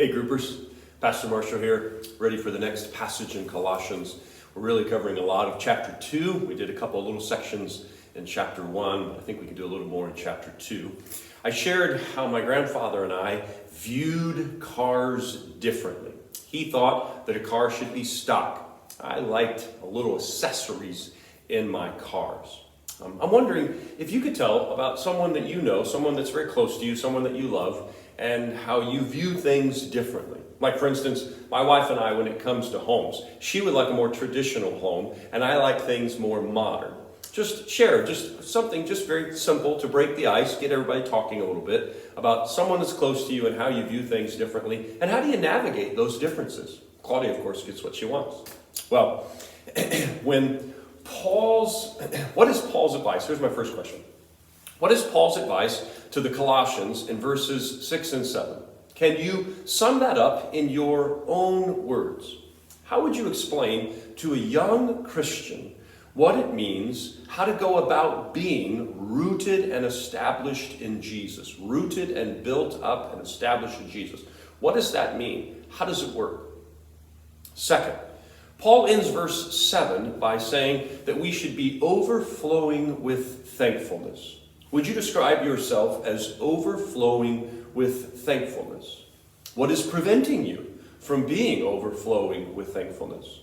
Hey groupers, Pastor Marshall here, ready for the next passage in Colossians. We're really covering a lot of chapter 2. We did a couple of little sections in chapter 1. I think we can do a little more in chapter 2. I shared how my grandfather and I viewed cars differently. He thought that a car should be stock. I liked a little accessories in my cars. I'm wondering if you could tell about someone that you know, someone that's very close to you, someone that you love, and how you view things differently. Like, for instance, my wife and I, when it comes to homes, she would like a more traditional home, and I like things more modern. Just share, just something just very simple to break the ice, get everybody talking a little bit about someone that's close to you and how you view things differently, and how do you navigate those differences. Claudia, of course, gets what she wants. Well, what is Paul's advice? Here's my first question. What is Paul's advice to the Colossians in verses 6 and 7? Can you sum that up in your own words? How would you explain to a young Christian what it means, how to go about being rooted and established in Jesus? Rooted and built up and established in Jesus. What does that mean? How does it work? Second, Paul ends verse 7 by saying that we should be overflowing with thankfulness. Would you describe yourself as overflowing with thankfulness? What is preventing you from being overflowing with thankfulness?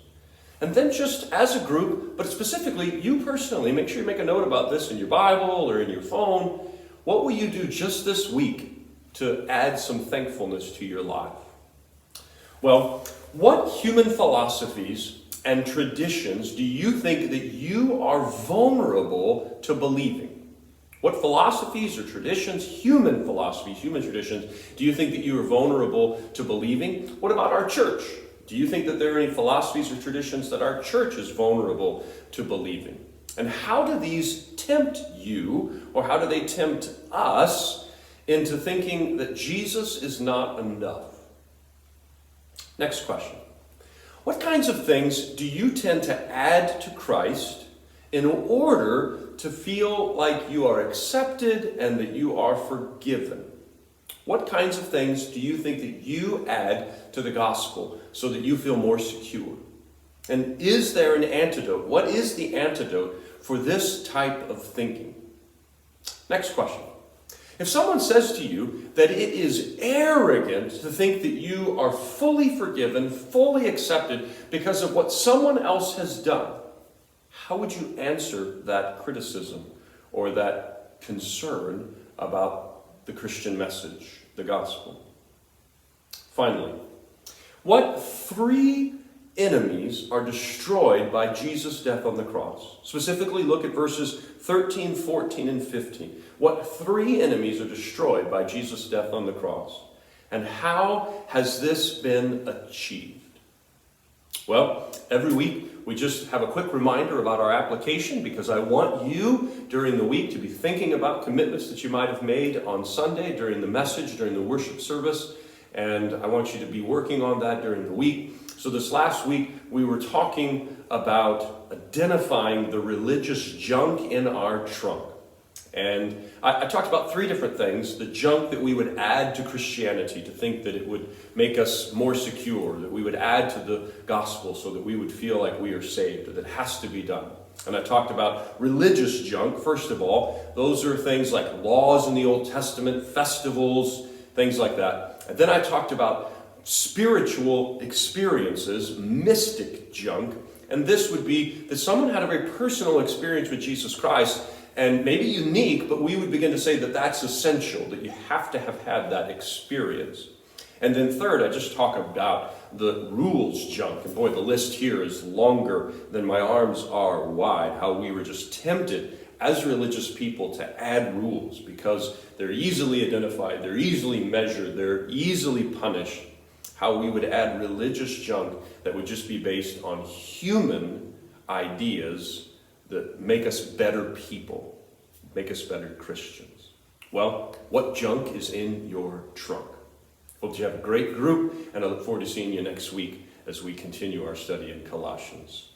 And then just as a group, but specifically you personally, make sure you make a note about this in your Bible or in your phone. What will you do just this week to add some thankfulness to your life? Well, what human philosophies and traditions do you think that you are vulnerable to believing? What philosophies or traditions, human traditions, do you think that you are vulnerable to believing? What about our church? Do you think that there are any philosophies or traditions that our church is vulnerable to believing? And how do these tempt you, or how do they tempt us into thinking that Jesus is not enough? Next question. What kinds of things do you tend to add to Christ in order to feel like you are accepted and that you are forgiven? What kinds of things do you think that you add to the gospel so that you feel more secure? And is there an antidote? What is the antidote for this type of thinking? Next question. If someone says to you that it is arrogant to think that you are fully forgiven, fully accepted because of what someone else has done, how would you answer that criticism or that concern about the Christian message, the gospel? Finally, what three enemies are destroyed by Jesus' death on the cross? Specifically, look at verses 13, 14, and 15. What three enemies are destroyed by Jesus' death on the cross? And how has this been achieved? Well, every week we just have a quick reminder about our application, because I want you during the week to be thinking about commitments that you might have made on Sunday during the message, during the worship service, and I want you to be working on that during the week. So this last week we were talking about identifying the religious junk in our trunk. And I talked about three different things. The junk that we would add to Christianity to think that it would make us more secure, that we would add to the gospel so that we would feel like we are saved, that has to be done. And I talked about religious junk. First of all, those are things like laws in the Old Testament, festivals, things like that. And then I talked about spiritual experiences, mystic junk. And this would be that someone had a very personal experience with Jesus Christ, and maybe unique, but we would begin to say that that's essential, that you have to have had that experience. And then third, I just talk about the rules junk. And boy, the list here is longer than my arms are wide. How we were just tempted as religious people to add rules because they're easily identified, they're easily measured, they're easily punished. How we would add religious junk that would just be based on human ideas that make us better people, make us better Christians. Well, what junk is in your trunk? Hope you have a great group, and I look forward to seeing you next week as we continue our study in Colossians.